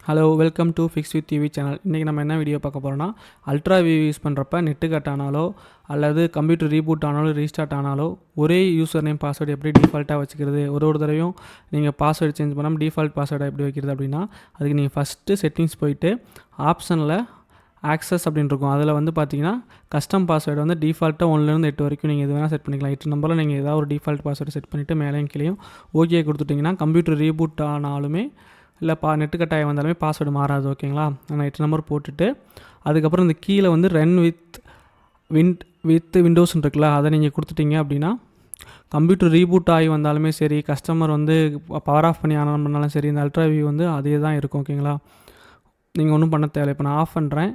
Hello welcome to fix with TV channel. இன்றைக்கி நம்ம என்ன வீடியோ பார்க்க போகிறோம்னா, அல்ட்ரா வியூ யூஸ் பண்ணுறப்ப நெட்டு கட் ஆனாலோ அல்லது கம்ப்யூட்டர் ரீபூட் ஆனாலும் ரீஸ்டார்ட் ஆனாலோ ஒரே யூசர் நேம் பாஸ்வேர்டு எப்படி டிஃபால்ட்டாக வச்சுக்கிறது, ஒரு தடவையும் நீங்கள் பாஸ்வேர்டு சேஞ்ச் பண்ணாமல் டிஃபால்ட் பாஸ்வேர்டை எப்படி வைக்கிறது அப்படின்னா, அதுக்கு நீங்கள் ஃபஸ்ட்டு செட்டிங்ஸ் போயிட்டு ஆப்ஷனில் ஆக்சஸ் அப்படின்னு இருக்கும். அதில் வந்து பார்த்தீங்கன்னா கஸ்டம் பாஸ்வேர்டு வந்து டிஃபால்ட்டாக 1லேருந்து 8 வரைக்கும் நீங்கள் எது வேணால் செட் பண்ணிக்கலாம். 8 நம்பரில் நீங்கள் ஏதாவது ஒரு டிஃபால்ட் பாஸ்வேர்டு செட் பண்ணிவிட்டு மேலேயும் கீழேயும் ஓகே கொடுத்துட்டிங்கன்னா கம்ப்யூட்டர் ரீபூட் ஆனாலுமே இல்லை நெட்டு கட்டாயம் வந்தாலுமே பாஸ்வேர்டு மாறாது. ஓகேங்களா? நான் 8 நம்பர் போட்டுட்டு அதுக்கப்புறம் இந்த கீழே வந்து ரன் வித் விண்டோஸ்ன்னு இருக்குல்ல, அதை நீங்கள் கொடுத்துட்டீங்க அப்படின்னா கம்ப்யூட்டர் ரீபூட் ஆகி வந்தாலுமே சரி, கஸ்டமர் வந்து பவர் ஆஃப் பண்ணி ஆன் பண்ணாலும் சரி, இந்த அல்ட்ரா வியூ வந்து அதே தான் இருக்கும். ஓகேங்களா? நீங்கள் ஒன்றும் பண்ண தேவையில்லை. இப்போ நான் ஆஃப் பண்ணுறேன்.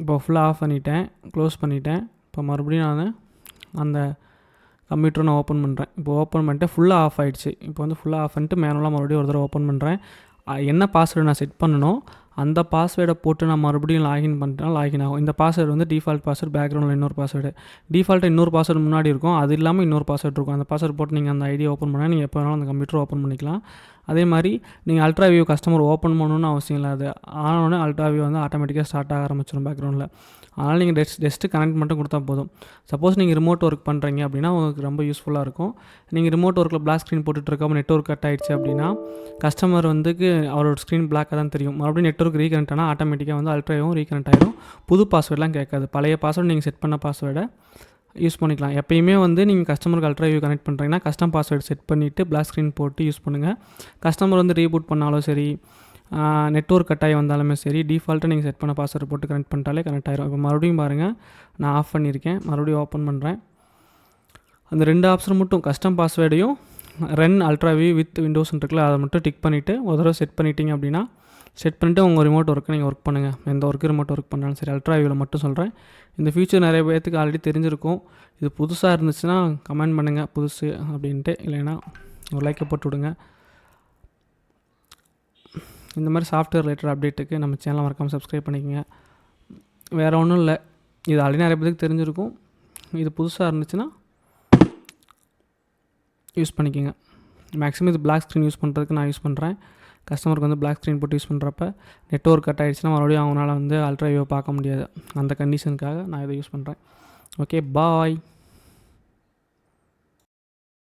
இப்போ ஃபுல்லாக ஆஃப் பண்ணிட்டேன், க்ளோஸ் பண்ணிட்டேன். இப்போ மறுபடியும் நான் அந்த கம்ப்யூட்டரை நான் ஓப்பன் பண்ணுறேன். இப்போ ஓப்பன் பண்ணிட்டு ஃபுல்லாக ஆஃப் ஆகிடுச்சு. இப்போ வந்து ஃபுல்லாக ஆஃப் பண்ணிட்டு மேனுவலாக மறுபடியும் ஒரு தடவை ஓப்பன் பண்ணுறேன். என்ன பாஸ்வேர்டு நான் செட் பண்ணணும் அந்த பாஸ்வேர்டை போட்டு நான் மறுபடியும் லாகின் பண்ணிட்டேன்னா லாகின் ஆகும். இந்த பாஸ்வேர்டு வந்து டிஃபால்ட் பாஸ்வேர்டு, பேக்ரவுண்டில் இன்னொரு பாஸ்வேர்டு, டிஃபால்ட்டாக இன்னொரு பாஸ்வேர்டு முன்னாடி இருக்கும், அது இல்லாமல் இன்னொரு பாஸ்வேர்டு இருக்கும். அந்த பாஸ்வேர்டு போட்டு நீங்கள் அந்த ஐடியா ஓப்பன் பண்ணால் நீங்கள் எப்போ வேணாலும் அந்த கம்ப்யூட்டர் ஓப்பன் பண்ணிக்கலாம். அதே மாதிரி நீங்கள் அல்ட்ரா வியூ கஸ்டமர் ஓப்பன் பண்ணணுன்னு அவசியம் இல்லை. அது ஆனோடனே அல்ட்ரா வியூ வந்து ஆட்டோமேட்டிக்காக ஸ்டார்ட் ஆக ஆரம்பிச்சிடும் பேக்ரவுண்டில். அதனால் நீங்கள் டெஸ்ட்டு கனெக்ட் மட்டும் கொடுத்தா போதும். சப்போஸ் நீங்கள் ரிமோட் ஒர்க் பண்ணுறீங்க அப்படின்னா உங்களுக்கு ரொம்ப யூஸ்ஃபுல்லாக இருக்கும். நீங்கள் ரிமோட் ஒர்க்கில் பிளாக் ஸ்க்ரீன் போட்டுட்ருக்கப்போ நெட்ஒர்க் கட் ஆகிடுச்சு அப்படின்னா கஸ்டமர் வந்துக்கு அவரோட ஸ்க்ரீன் பிளாக்காக தான் தெரியும். மறுபடியும் நெட்ஒர்க் ரீகனெக்ட் ஆனால் ஆட்டோமேட்டிக்காக வந்து அல்ட்ராவும் ரீகனெக்ட் ஆகிடும். புது பாஸ்வேர்டெலாம் கேட்காது. பழைய பாஸ்வேர்டு நீங்கள் செட் பண்ண பாஸ்வேர்டை யூஸ் பண்ணிக்கலாம். எப்பயுமே வந்து நீங்கள் கஸ்டமருக்கு அல்ட்ரா வியூ கனெக்ட் பண்ணுறீங்கன்னா கஸ்டம் பாஸ்வேர்டு செட் பண்ணிவிட்டு பிளாக் ஸ்க்ரீன் போட்டு யூஸ் பண்ணுங்கள். கஸ்டமர் வந்து ரீபூட் பண்ணாலும் சரி, நெட்ஒர்க் கட்டாயம் வந்தாலுமே சரி, டிஃபால்ட்டாக நீங்கள் செட் பண்ண பாஸ்வேர்டு போட்டு கனெக்ட் பண்ணிட்டாலே கனெக்ட் ஆகிரும். இப்போ மறுபடியும் பாருங்கள், நான் ஆஃப் பண்ணியிருக்கேன். மறுபடியும் ஓப்பன் பண்ணுறேன். அந்த 2 ஆப்ஷன் மட்டும் கஸ்டம் பாஸ்வேர்டையும் ரன் அல்ட்ரா வியூ வித் விண்டோஸ்ன்னு இருக்குல்ல, அதை மட்டும் டிக் பண்ணிவிட்டு ஒரு தடவை செட் பண்ணிட்டீங்க அப்படின்னா செட் பண்ணிவிட்டு உங்கள் ரிமோட் ஒர்க்கை நீங்கள் ஒர்க் பண்ணுங்கள். எந்த ஒர்க்கு ரிமோட் ஒர்க் பண்ணாலும் சரி. அல்ட்ரா வியூவில் மட்டும் சொல்கிறேன். இந்த ஃபியூச்சர் நிறைய பேர்த்துக்கு ஆல்ரெடி தெரிஞ்சிருக்கும். இது புதுசாக இருந்துச்சுன்னா கமெண்ட் பண்ணுங்கள் புதுசு அப்படின்ட்டு, இல்லைன்னா ஒரு லைக்கை போட்டு விடுங்க. இந்த மாதிரி சாஃப்ட்வேர் ரிலேட்டட் அப்டேட்டுக்கு நம்ம சேனலை மறக்காமல் சப்ஸ்கிரைப் பண்ணிக்கோங்க. வேறு ஒன்றும் இல்லை, இது ஆல்ரெடி நிறைய பேருக்கு தெரிஞ்சிருக்கும். இது புதுசாக இருந்துச்சுன்னா யூஸ் பண்ணிக்கோங்க. மேக்ஸிமம் இது பிளாக் ஸ்க்ரீன் யூஸ் பண்ணுறதுக்கு நான் யூஸ் பண்ணுறேன். கஸ்டமருக்கு வந்து பிளாக் ஸ்க்ரீன் போட்டு யூஸ் பண்ணுறப்ப நெட்ஒர்க் கட் ஆகிடுச்சுன்னா மறுபடியும் அவங்களால வந்து அல்ட்ரா வியூவை பார்க்க முடியாது. அந்த கண்டிஷனுக்காக நான் இதை யூஸ் பண்ணுறேன். ஓகே, பாய்.